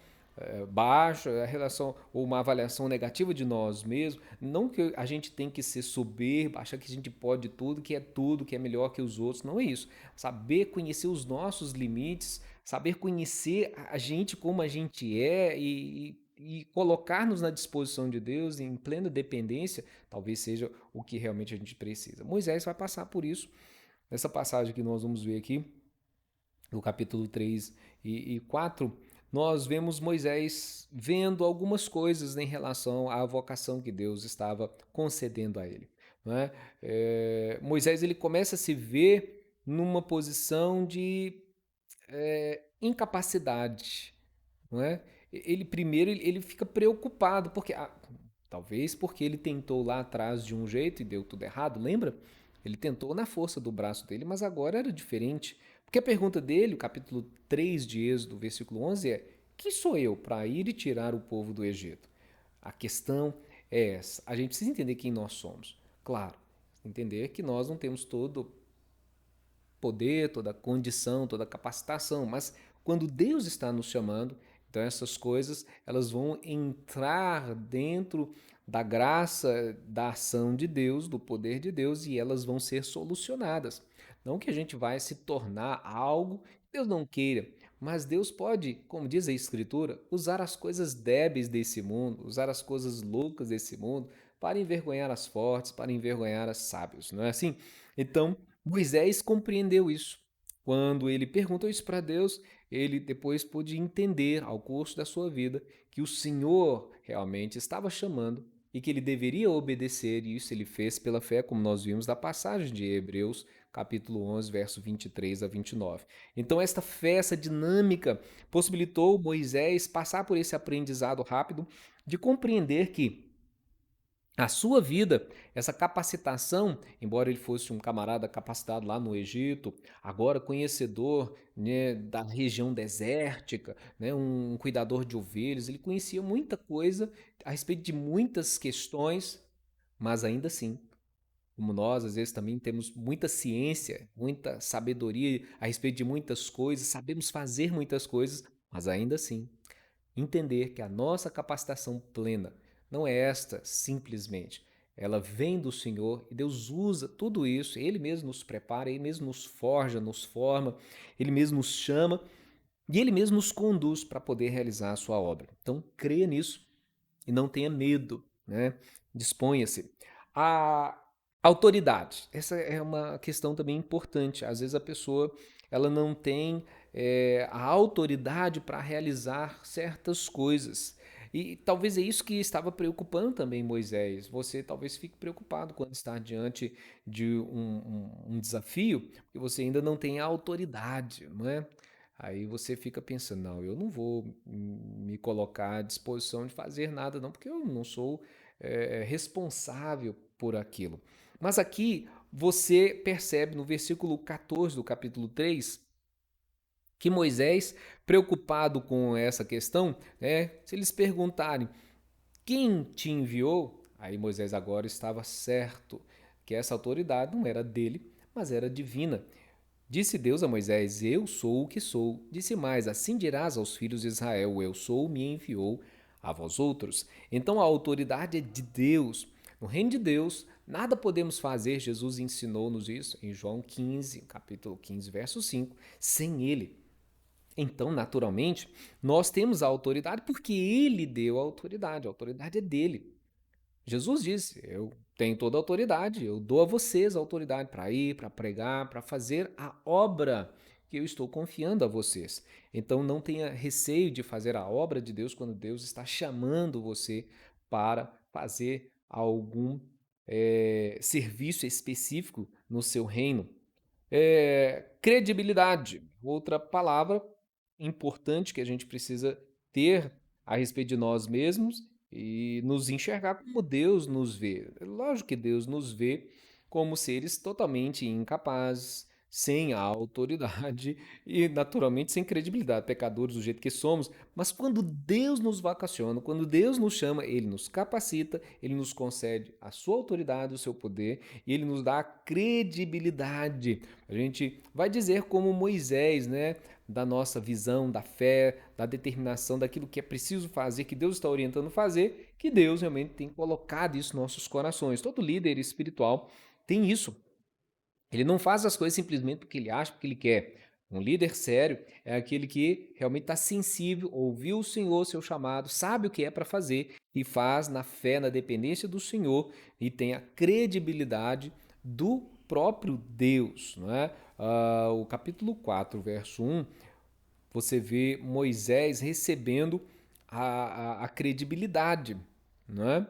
baixa, a relação ou uma avaliação negativa de nós mesmos. Não que a gente tem que ser soberbo, achar que a gente pode tudo, que é melhor que os outros. Não é isso. Saber conhecer os nossos limites, saber conhecer a gente como a gente é e colocar-nos na disposição de Deus em plena dependência, talvez seja o que realmente a gente precisa. Moisés vai passar por isso. Nessa passagem que nós vamos ver aqui, no capítulo 3 e 4, nós vemos Moisés vendo algumas coisas em relação à vocação que Deus estava concedendo a ele. Não é? Moisés ele começa a se ver numa posição de incapacidade, não é? Ele primeiro ele fica preocupado porque talvez porque ele tentou lá atrás de um jeito e deu tudo errado, lembra? Ele tentou na força do braço dele, mas agora era diferente. Porque a pergunta dele, o capítulo 3 de Êxodo, versículo 11 é: quem sou eu para ir e tirar o povo do Egito? A questão é essa. A gente precisa entender quem nós somos. Claro, entender que nós não temos todo poder, toda condição, toda capacitação, mas quando Deus está nos chamando, então essas coisas elas vão entrar dentro da graça, da ação de Deus, do poder de Deus e elas vão ser solucionadas. Não que a gente vai se tornar algo que Deus não queira, mas Deus pode, como diz a Escritura, usar as coisas débeis desse mundo, usar as coisas loucas desse mundo para envergonhar as fortes, para envergonhar as sábios, não é assim? Então, Moisés compreendeu isso. Quando ele perguntou isso para Deus, ele depois pôde entender ao curso da sua vida que o Senhor realmente estava chamando e que ele deveria obedecer, e isso ele fez pela fé, como nós vimos na passagem de Hebreus, capítulo 11, verso 23 a 29. Então, esta fé, essa dinâmica, possibilitou Moisés passar por esse aprendizado rápido de compreender que a sua vida, essa capacitação, embora ele fosse um camarada capacitado lá no Egito, agora conhecedor, né, da região desértica, né, um cuidador de ovelhas, ele conhecia muita coisa a respeito de muitas questões, mas ainda assim, como nós às vezes também temos muita ciência, muita sabedoria a respeito de muitas coisas, sabemos fazer muitas coisas, mas ainda assim entender que a nossa capacitação plena não é esta simplesmente. Ela vem do Senhor e Deus usa tudo isso, Ele mesmo nos prepara, Ele mesmo nos forja, nos forma, Ele mesmo nos chama e Ele mesmo nos conduz para poder realizar a sua obra. Então, creia nisso e não tenha medo, né? Disponha-se. A autoridade, essa é uma questão também importante. Às vezes a pessoa ela não tem a autoridade para realizar certas coisas. E talvez é isso que estava preocupando também Moisés. Você talvez fique preocupado quando está diante de um desafio e você ainda não tem a autoridade, não é? Aí você fica pensando, não, eu não vou me colocar à disposição de fazer nada, não, porque eu não sou responsável por aquilo. Mas aqui você percebe no versículo 14 do capítulo 3 que Moisés, preocupado com essa questão, se eles perguntarem quem te enviou, aí Moisés agora estava certo que essa autoridade não era dele, mas era divina. Disse Deus a Moisés: Eu sou o que sou. Disse mais: Assim dirás aos filhos de Israel: Eu sou, me enviou a vós outros. Então a autoridade é de Deus. No reino de Deus, nada podemos fazer, Jesus ensinou-nos isso em João 15, capítulo 15, verso 5, sem Ele. Então, naturalmente, nós temos a autoridade porque ele deu a autoridade é dele. Jesus disse: Eu tenho toda a autoridade, eu dou a vocês a autoridade para ir, para pregar, para fazer a obra que eu estou confiando a vocês. Então não tenha receio de fazer a obra de Deus quando Deus está chamando você para fazer algum serviço específico no seu reino. Credibilidade, outra palavra importante que a gente precisa ter a respeito de nós mesmos e nos enxergar como Deus nos vê. É lógico que Deus nos vê como seres totalmente incapazes, sem a autoridade e, naturalmente, sem credibilidade, pecadores do jeito que somos. Mas quando Deus nos vacaciona, quando Deus nos chama, Ele nos capacita, Ele nos concede a sua autoridade, o seu poder e Ele nos dá a credibilidade. A gente vai dizer como Moisés, né? Da nossa visão, da fé, da determinação, daquilo que é preciso fazer, que Deus está orientando a fazer, que Deus realmente tem colocado isso nos nossos corações. Todo líder espiritual tem isso. Ele não faz as coisas simplesmente porque ele acha, porque ele quer. Um líder sério é aquele que realmente está sensível, ouviu o Senhor, seu chamado, sabe o que é para fazer e faz na fé, na dependência do Senhor e tem a credibilidade do próprio Deus. Não é? O capítulo 4, verso 1, você vê Moisés recebendo a credibilidade. Não é?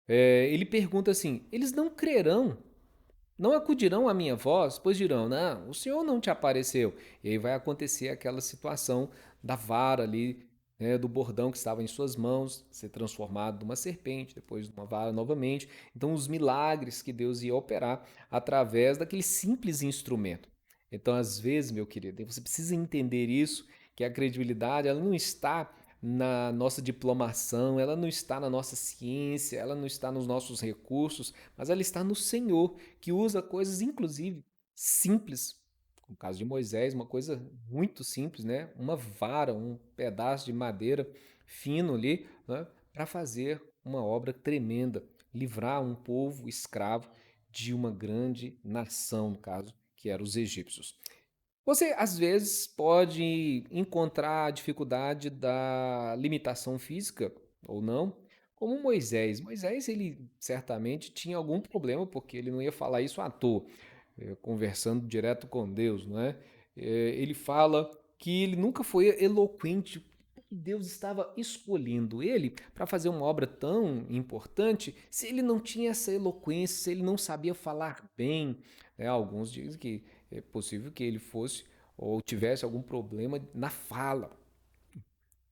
Ele pergunta assim: eles não crerão, não acudirão à minha voz, pois dirão: não, o Senhor não te apareceu. E aí vai acontecer aquela situação da vara ali, né, do bordão que estava em suas mãos, ser transformado numa serpente, depois numa vara novamente. Então, os milagres que Deus ia operar através daquele simples instrumento. Então, às vezes, meu querido, você precisa entender isso, que a credibilidade ela não está na nossa diplomação, ela não está na nossa ciência, ela não está nos nossos recursos, mas ela está no Senhor, que usa coisas, inclusive, simples. No caso de Moisés, uma coisa muito simples, né? Uma vara, um pedaço de madeira fino ali, né? Para fazer uma obra tremenda, livrar um povo escravo de uma grande nação, no caso, que eram os egípcios. Você, às vezes, pode encontrar a dificuldade da limitação física ou não, como Moisés. Moisés, ele certamente tinha algum problema, porque ele não ia falar isso à toa, conversando direto com Deus, não é? Ele fala que ele nunca foi eloquente, porque Deus estava escolhendo ele para fazer uma obra tão importante, se ele não tinha essa eloquência, se ele não sabia falar bem, né? Alguns dizem que é possível que ele fosse ou tivesse algum problema na fala.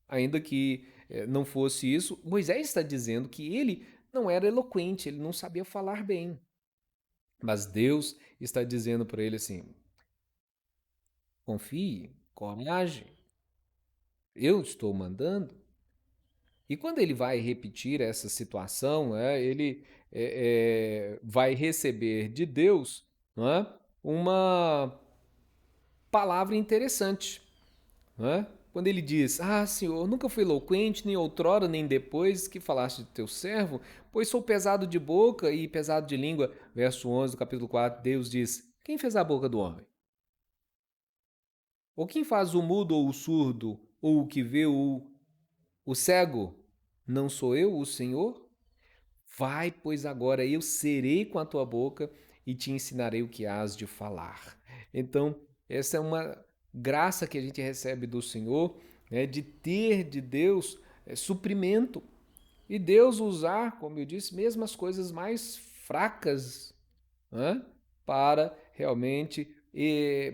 Ainda que não fosse isso, Moisés está dizendo que ele não era eloquente, ele não sabia falar bem. Mas Deus está dizendo para ele assim: confie, coragem, eu estou mandando. E quando ele vai repetir essa situação, ele vai receber de Deus, não é, uma palavra interessante. Não é? Quando ele diz: Ah, Senhor, nunca fui eloquente, nem outrora, nem depois que falaste de teu servo, pois sou pesado de boca e pesado de língua. Verso 11 do capítulo 4, Deus diz: Quem fez a boca do homem? Ou quem faz o mudo ou o surdo, ou o que vê o cego? Não sou eu, o Senhor? Vai, pois agora eu serei com a tua boca e te ensinarei o que hás de falar. Então, essa é uma graça que a gente recebe do Senhor, né, de ter de Deus suprimento e Deus usar, como eu disse, mesmo as coisas mais fracas, né, para realmente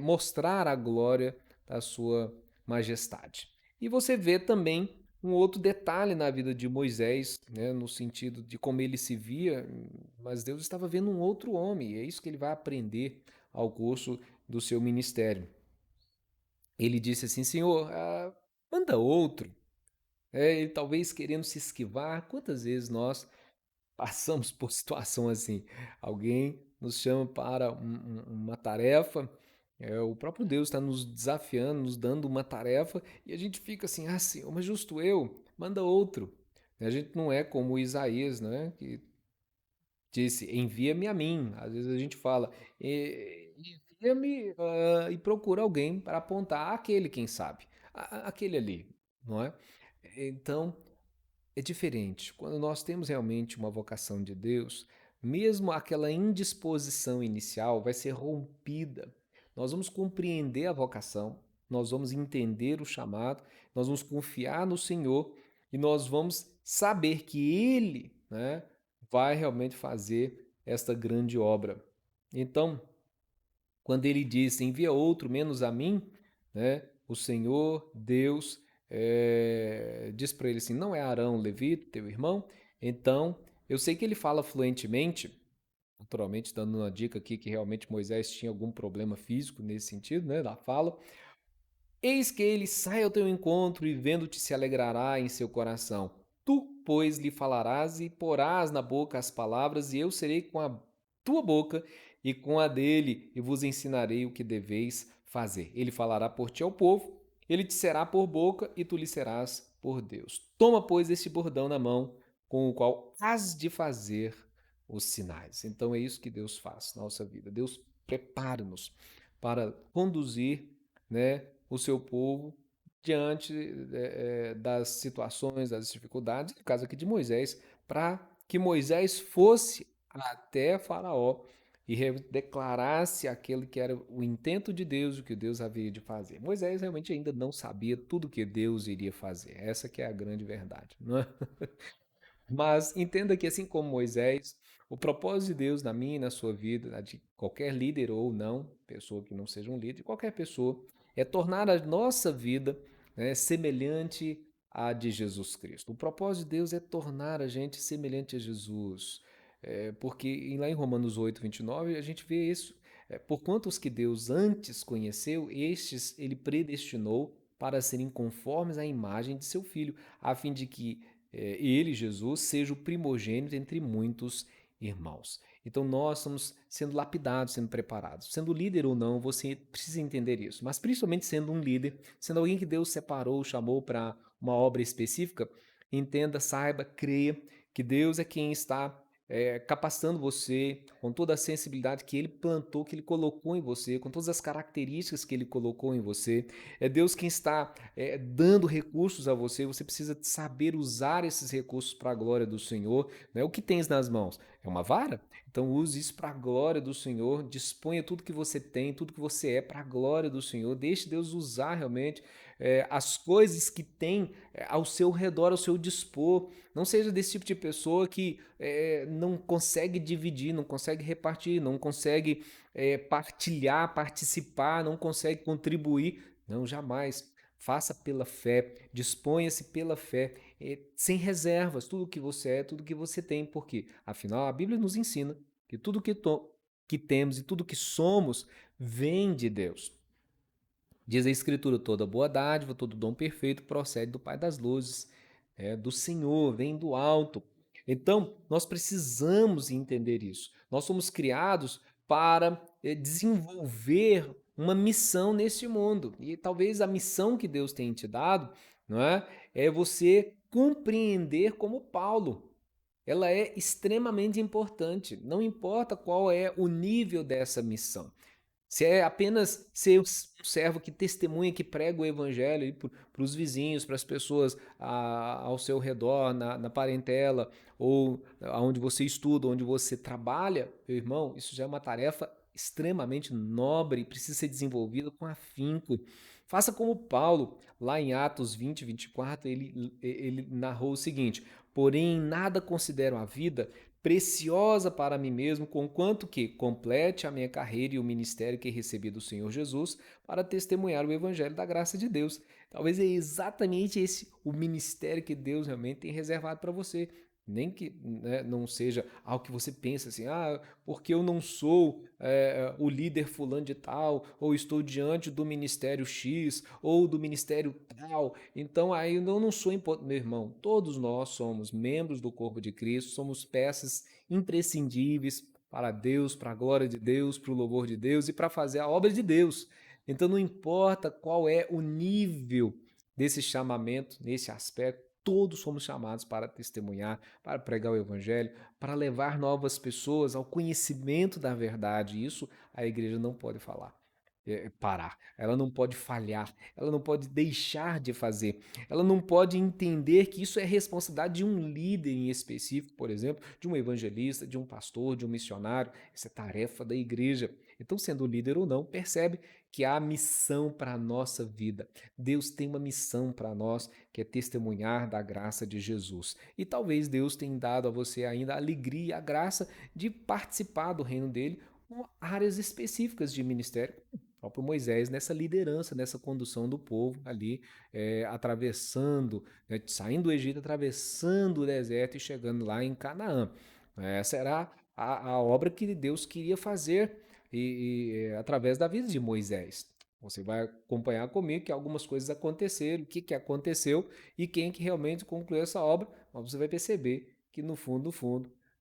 mostrar a glória da sua majestade. E você vê também um outro detalhe na vida de Moisés, né, no sentido de como ele se via, mas Deus estava vendo um outro homem, e é isso que ele vai aprender ao curso do seu ministério. Ele disse assim: Senhor, manda outro. Ele talvez querendo se esquivar. Quantas vezes nós passamos por situação assim? Alguém nos chama para uma tarefa, o próprio Deus está nos desafiando, nos dando uma tarefa, e a gente fica assim: ah, Senhor, mas justo eu, manda outro. A gente não é como Isaías, né, que disse: envia-me a mim. Às vezes a gente fala: envia-me e procura alguém para apontar aquele, quem sabe. aquele ali, não é? Então, é diferente. Quando nós temos realmente uma vocação de Deus, mesmo aquela indisposição inicial vai ser rompida. Nós vamos compreender a vocação, nós vamos entender o chamado, nós vamos confiar no Senhor e nós vamos saber que Ele, né, vai realmente fazer esta grande obra. Então, quando ele diz: envia outro menos a mim, né, o Senhor Deus diz para ele assim: não é Arão, levita, teu irmão? Então, eu sei que ele fala fluentemente, naturalmente dando uma dica aqui que realmente Moisés tinha algum problema físico nesse sentido, né, da fala. Eis que ele sai ao teu encontro e vendo-te se alegrará em seu coração. Tu, pois, lhe falarás e porás na boca as palavras, e eu serei com a tua boca e com a dele, e vos ensinarei o que deveis fazer. Ele falará por ti ao povo, ele te será por boca, e tu lhe serás por Deus. Toma, pois, este bordão na mão, com o qual has de fazer os sinais. Então é isso que Deus faz na nossa vida. Deus prepara-nos para conduzir, né, o seu povo diante das situações, das dificuldades, no caso aqui de Moisés, para que Moisés fosse até Faraó e declarasse aquele que era o intento de Deus, o que Deus havia de fazer. Moisés realmente ainda não sabia tudo o que Deus iria fazer. Essa que é a grande verdade, não é? Mas entenda que, assim como Moisés, o propósito de Deus na minha e na sua vida, na de qualquer líder ou não, pessoa que não seja um líder, qualquer pessoa, é tornar a nossa vida, né, semelhante à de Jesus Cristo. O propósito de Deus é tornar a gente semelhante a Jesus. Porque lá em Romanos 8, 29, a gente vê isso. Porquanto os que Deus antes conheceu, estes ele predestinou para serem conformes à imagem de seu Filho, a fim de que ele, Jesus, seja o primogênito entre muitos irmãos. Então nós estamos sendo lapidados, sendo preparados. Sendo líder ou não, você precisa entender isso. Mas principalmente sendo um líder, sendo alguém que Deus separou, chamou para uma obra específica, entenda, saiba, creia que Deus é quem está capacitando você com toda a sensibilidade que Ele plantou, que Ele colocou em você, com todas as características que Ele colocou em você. É Deus quem está dando recursos a você, você precisa saber usar esses recursos para a glória do Senhor. Né? O que tens nas mãos? É uma vara? Então use isso para a glória do Senhor, disponha tudo que você tem, tudo que você é para a glória do Senhor, deixe Deus usar realmente as coisas que tem ao seu redor, ao seu dispor. Não seja desse tipo de pessoa que não consegue dividir, não consegue repartir, não consegue partilhar, participar, não consegue contribuir. Não, jamais. Faça pela fé, disponha-se pela fé, sem reservas, tudo que você é, tudo que você tem, porque, afinal, a Bíblia nos ensina que tudo que temos e tudo que somos vem de Deus. Diz a Escritura: toda boa dádiva, todo dom perfeito procede do Pai das luzes, do Senhor, vem do alto. Então, nós precisamos entender isso. Nós somos criados para desenvolver uma missão nesse mundo. E talvez a missão que Deus tenha te dado, não é você compreender como Paulo. Ela é extremamente importante. Não importa qual é o nível dessa missão. Se é apenas ser um servo que testemunha, que prega o evangelho para os vizinhos, para as pessoas ao seu redor, na parentela, ou onde você estuda, onde você trabalha, meu irmão, isso já é uma tarefa extremamente nobre, precisa ser desenvolvida com afinco. Faça como Paulo, lá em Atos 20, 24, ele narrou o seguinte: porém, em nada considero a vida preciosa para mim mesmo, conquanto que complete a minha carreira e o ministério que recebi do Senhor Jesus para testemunhar o evangelho da graça de Deus. Talvez é exatamente esse o ministério que Deus realmente tem reservado para você. Nem que, né, não seja algo que você pensa assim, porque eu não sou o líder fulano de tal, ou estou diante do ministério X, ou do ministério tal, então aí eu não sou importante. Meu irmão, todos nós somos membros do corpo de Cristo, somos peças imprescindíveis para Deus, para a glória de Deus, para o louvor de Deus e para fazer a obra de Deus. Então não importa qual é o nível desse chamamento, nesse aspecto, todos somos chamados para testemunhar, para pregar o evangelho, para levar novas pessoas ao conhecimento da verdade. Isso a igreja não pode falar. parar, ela não pode falhar, ela não pode deixar de fazer, ela não pode entender que isso é responsabilidade de um líder em específico, por exemplo, de um evangelista, de um pastor, de um missionário, isso é tarefa da igreja. Então, sendo líder ou não, percebe que há missão para a nossa vida. Deus tem uma missão para nós, que é testemunhar da graça de Jesus. E talvez Deus tenha dado a você ainda a alegria e a graça de participar do reino dele com áreas específicas de ministério, o próprio Moisés nessa liderança, nessa condução do povo ali, atravessando, né, saindo do Egito, atravessando o deserto e chegando lá em Canaã. Essa era a obra que Deus queria fazer através da vida de Moisés. Você vai acompanhar comigo que algumas coisas aconteceram, o que, que aconteceu e quem que realmente concluiu essa obra, mas você vai perceber que no fundo,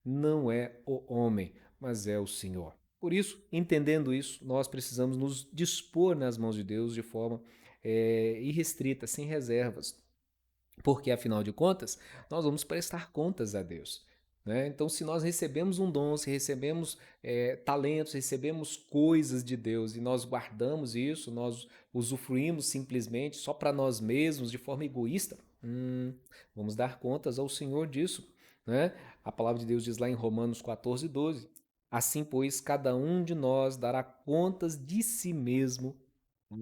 não é o homem, mas é o Senhor. Por isso, entendendo isso, nós precisamos nos dispor nas mãos de Deus de forma irrestrita, sem reservas, porque afinal de contas, nós vamos prestar contas a Deus. Né? Então, se nós recebemos um dom, se recebemos talentos, recebemos coisas de Deus e nós guardamos isso, nós usufruímos simplesmente só para nós mesmos, de forma egoísta, vamos dar contas ao Senhor disso. Né? A palavra de Deus diz lá em Romanos 14:12: assim, pois, cada um de nós dará contas de si mesmo a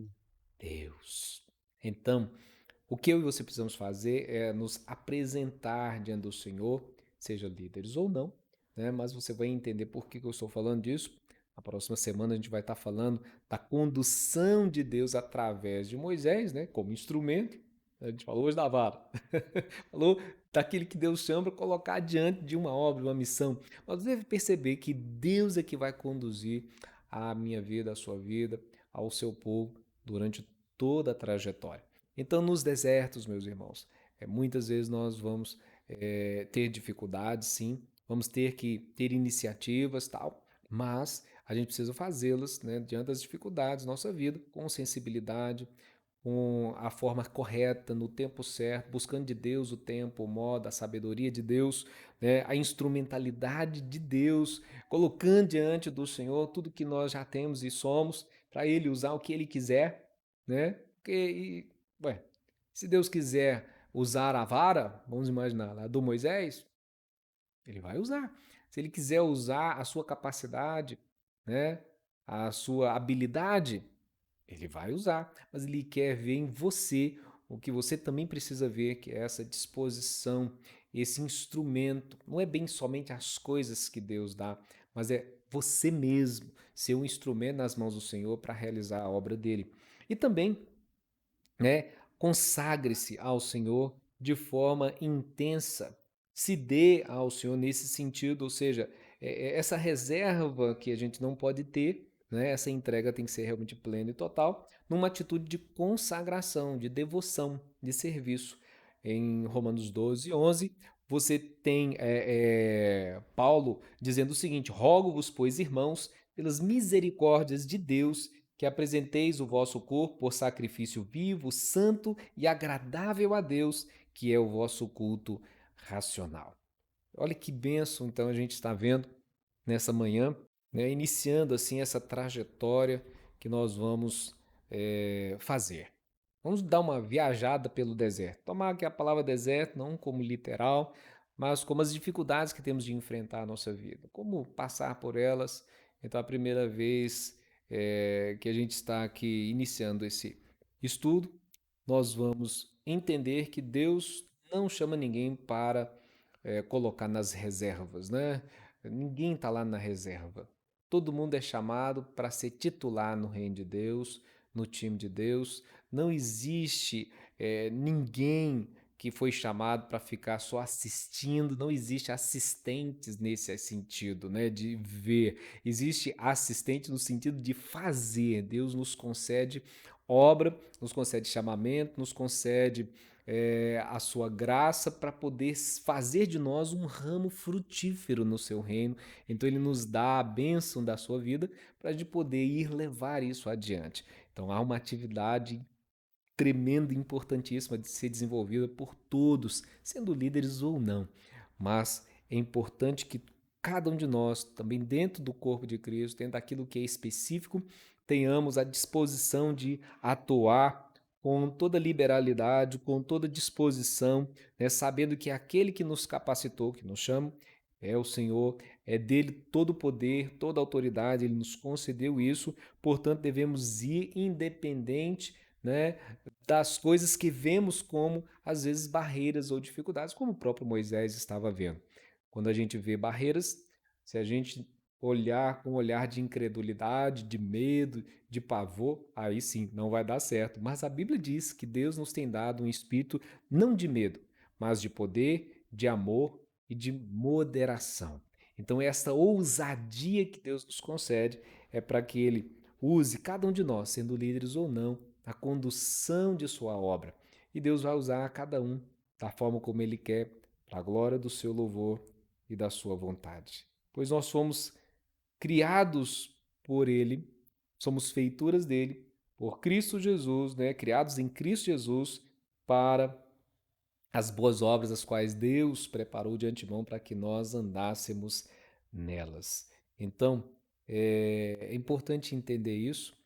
Deus. Então, o que eu e você precisamos fazer é nos apresentar diante do Senhor, seja líderes ou não, né? Mas você vai entender por que eu estou falando disso. Na próxima semana a gente vai estar falando da condução de Deus através de Moisés, né? Como instrumento. A gente falou hoje da vara. Falou daquele que Deus chama para colocar diante de uma obra, uma missão. Mas você deve perceber que Deus é que vai conduzir a minha vida, a sua vida, ao seu povo durante toda a trajetória. Então, nos desertos, meus irmãos, muitas vezes nós vamos ter dificuldades, sim, vamos ter que ter iniciativas, tal, mas a gente precisa fazê-las, né, diante das dificuldades da nossa vida, com sensibilidade, com a forma correta, no tempo certo, buscando de Deus o tempo, o modo, a sabedoria de Deus, né, a instrumentalidade de Deus, colocando diante do Senhor tudo que nós já temos e somos, para Ele usar o que Ele quiser, né? Porque, ué, se Deus quiser usar a vara, vamos imaginar, lá do Moisés, Ele vai usar. Se Ele quiser usar a sua capacidade, né, a sua habilidade, ele vai usar, mas ele quer ver em você o que você também precisa ver, que é essa disposição, esse instrumento. Não é bem somente as coisas que Deus dá, mas é você mesmo ser um instrumento nas mãos do Senhor para realizar a obra dele. E também, né, consagre-se ao Senhor de forma intensa. Se dê ao Senhor nesse sentido, ou seja, essa reserva que a gente não pode ter, né, essa entrega tem que ser realmente plena e total, numa atitude de consagração, de devoção, de serviço. Em Romanos 12:11, você tem Paulo dizendo o seguinte: rogo-vos, pois, irmãos, pelas misericórdias de Deus, que apresenteis o vosso corpo por sacrifício vivo, santo e agradável a Deus, que é o vosso culto racional. Olha que bênção, então, a gente está vendo nessa manhã, né, iniciando assim essa trajetória que nós vamos fazer. Vamos dar uma viajada pelo deserto. Tomar que a palavra deserto não como literal, mas como as dificuldades que temos de enfrentar a nossa vida, como passar por elas. Então, a primeira vez que a gente está aqui iniciando esse estudo, nós vamos entender que Deus não chama ninguém para colocar nas reservas, né? Ninguém está lá na reserva. Todo mundo é chamado para ser titular no reino de Deus, no time de Deus. Não existe ninguém que foi chamado para ficar só assistindo, não existe assistentes nesse sentido, né, de ver. Existe assistente no sentido de fazer. Deus nos concede obra, nos concede chamamento, nos concede a sua graça para poder fazer de nós um ramo frutífero no seu reino. Então ele nos dá a bênção da sua vida para de poder ir levar isso adiante. Então há uma atividade tremenda e importantíssima de ser desenvolvida por todos, sendo líderes ou não. Mas é importante que cada um de nós, também dentro do corpo de Cristo, dentro daquilo que é específico tenhamos a disposição de atuar com toda liberalidade, com toda disposição, né, sabendo que aquele que nos capacitou, que nos chama, é o Senhor, é dele todo o poder, toda a autoridade, ele nos concedeu isso, portanto devemos ir independente, né, das coisas que vemos como, às vezes, barreiras ou dificuldades, como o próprio Moisés estava vendo. Quando a gente vê barreiras, se a gente olhar com um olhar de incredulidade, de medo, de pavor, aí sim, não vai dar certo. Mas a Bíblia diz que Deus nos tem dado um espírito não de medo, mas de poder, de amor e de moderação. Então, essa ousadia que Deus nos concede é para que Ele use cada um de nós, sendo líderes ou não, na condução de sua obra. E Deus vai usar cada um da forma como Ele quer, para a glória do seu louvor e da sua vontade. Pois nós somos criados por Ele, somos feituras dele, por Cristo Jesus, né? Criados em Cristo Jesus para as boas obras as quais Deus preparou de antemão para que nós andássemos nelas. Então, é importante entender isso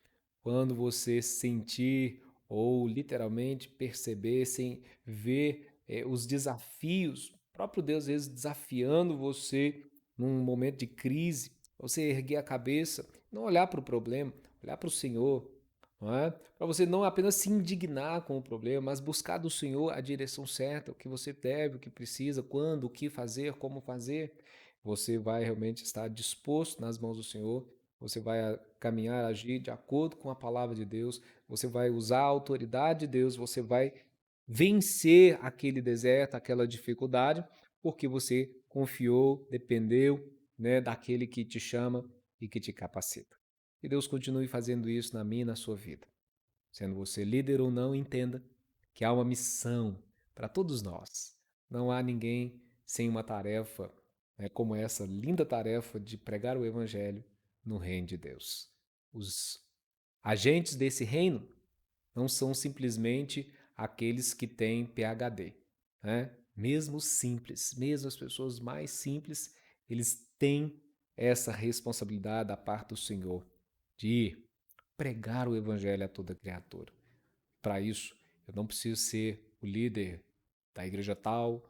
quando você sentir ou literalmente perceber, sem ver os desafios, o próprio Deus às vezes desafiando você num momento de crise, você erguer a cabeça, não olhar para o problema, olhar para o Senhor, não é? Para você não apenas se indignar com o problema, mas buscar do Senhor a direção certa, o que você deve, o que precisa, quando, o que fazer, como fazer. Você vai realmente estar disposto nas mãos do Senhor, você vai caminhar, agir de acordo com a palavra de Deus, você vai usar a autoridade de Deus, você vai vencer aquele deserto, aquela dificuldade, porque você confiou, dependeu, né, daquele que te chama e que te capacita. Que Deus continue fazendo isso na minha e na sua vida. Sendo você líder ou não, entenda que há uma missão para todos nós. Não há ninguém sem uma tarefa, né, como essa linda tarefa de pregar o Evangelho no reino de Deus. Os agentes desse reino não são simplesmente aqueles que têm PhD, né? Mesmo simples, mesmo as pessoas mais simples, eles têm essa responsabilidade da parte do Senhor de ir pregar o evangelho a toda criatura. Para isso, eu não preciso ser o líder da igreja tal,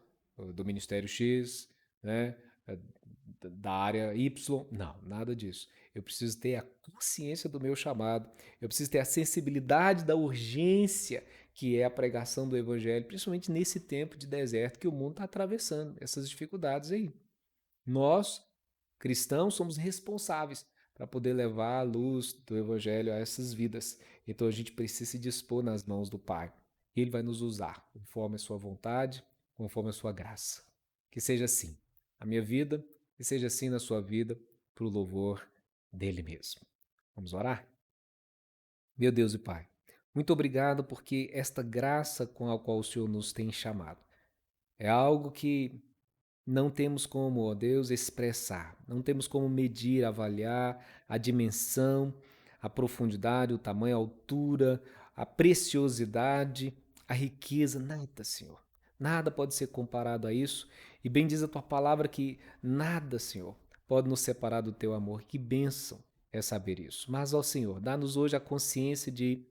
do ministério X, né, da área Y. Não, nada disso. Eu preciso ter a consciência do meu chamado. Eu preciso ter a sensibilidade da urgência que é a pregação do evangelho, principalmente nesse tempo de deserto que o mundo está atravessando, essas dificuldades aí. Nós, cristãos, somos responsáveis para poder levar a luz do Evangelho a essas vidas. Então a gente precisa se dispor nas mãos do Pai. Ele vai nos usar conforme a sua vontade, conforme a sua graça. Que seja assim a minha vida, que seja assim na sua vida, para o louvor dele mesmo. Vamos orar? Meu Deus e Pai, muito obrigado porque esta graça com a qual o Senhor nos tem chamado é algo que não temos como, ó Deus, expressar, não temos como medir, avaliar a dimensão, a profundidade, o tamanho, a altura, a preciosidade, a riqueza, nada, Senhor. Nada pode ser comparado a isso. E bem diz a tua palavra que nada, Senhor, pode nos separar do teu amor. Que bênção é saber isso. Mas, ó Senhor, dá-nos hoje a consciência de,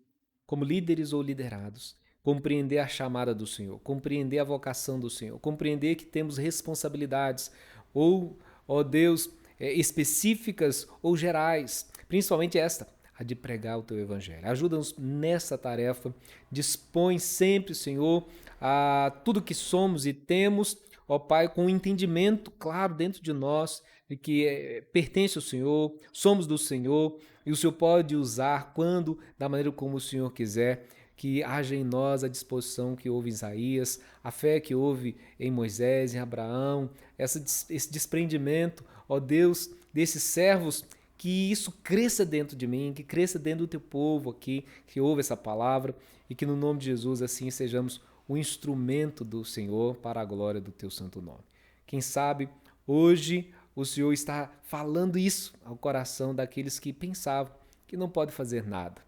como líderes ou liderados, compreender a chamada do Senhor, compreender a vocação do Senhor, compreender que temos responsabilidades ou, ó Deus, específicas ou gerais, principalmente esta, a de pregar o teu evangelho. Ajuda-nos nessa tarefa, dispõe sempre, Senhor, a tudo que somos e temos, ó Pai, com um entendimento claro dentro de nós de que pertence ao Senhor, somos do Senhor e o Senhor pode usar quando, da maneira como o Senhor quiser, que haja em nós a disposição que houve em Isaías, a fé que houve em Moisés, em Abraão, esse desprendimento, ó Deus, desses servos, que isso cresça dentro de mim, que cresça dentro do teu povo aqui, que ouve essa palavra e que no nome de Jesus assim sejamos o instrumento do Senhor para a glória do teu santo nome. Quem sabe hoje o Senhor está falando isso ao coração daqueles que pensavam que não pode fazer nada.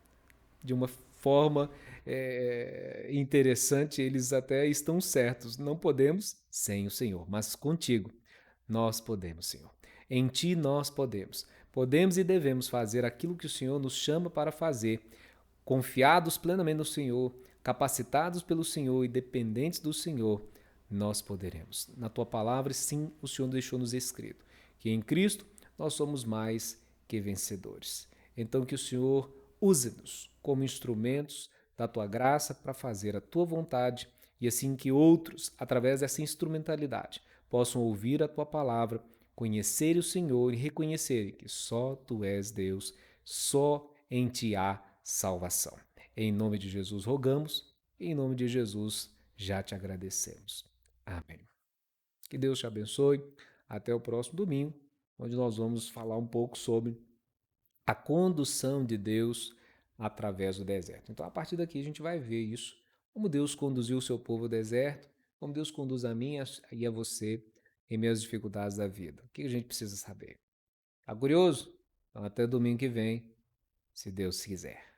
De uma forma interessante, eles até estão certos. Não podemos sem o Senhor, mas contigo nós podemos, Senhor. Em ti nós podemos. podemos e devemos fazer aquilo que o Senhor nos chama para fazer, confiados plenamente no Senhor, capacitados pelo Senhor e dependentes do Senhor, nós poderemos. Na tua palavra, sim, o Senhor deixou-nos escrito que em Cristo nós somos mais que vencedores. Então, que o Senhor use-nos como instrumentos da tua graça para fazer a tua vontade e assim que outros, através dessa instrumentalidade, possam ouvir a tua palavra, conhecer o Senhor e reconhecer que só tu és Deus, só em ti há salvação. Em nome de Jesus rogamos e em nome de Jesus já te agradecemos. Amém. Que Deus te abençoe. Até o próximo domingo, onde nós vamos falar um pouco sobre a condução de Deus através do deserto. Então, a partir daqui, a gente vai ver isso, como Deus conduziu o seu povo ao deserto, como Deus conduz a mim e a você em meio às dificuldades da vida. O que a gente precisa saber? Tá curioso? Então, até domingo que vem, se Deus quiser.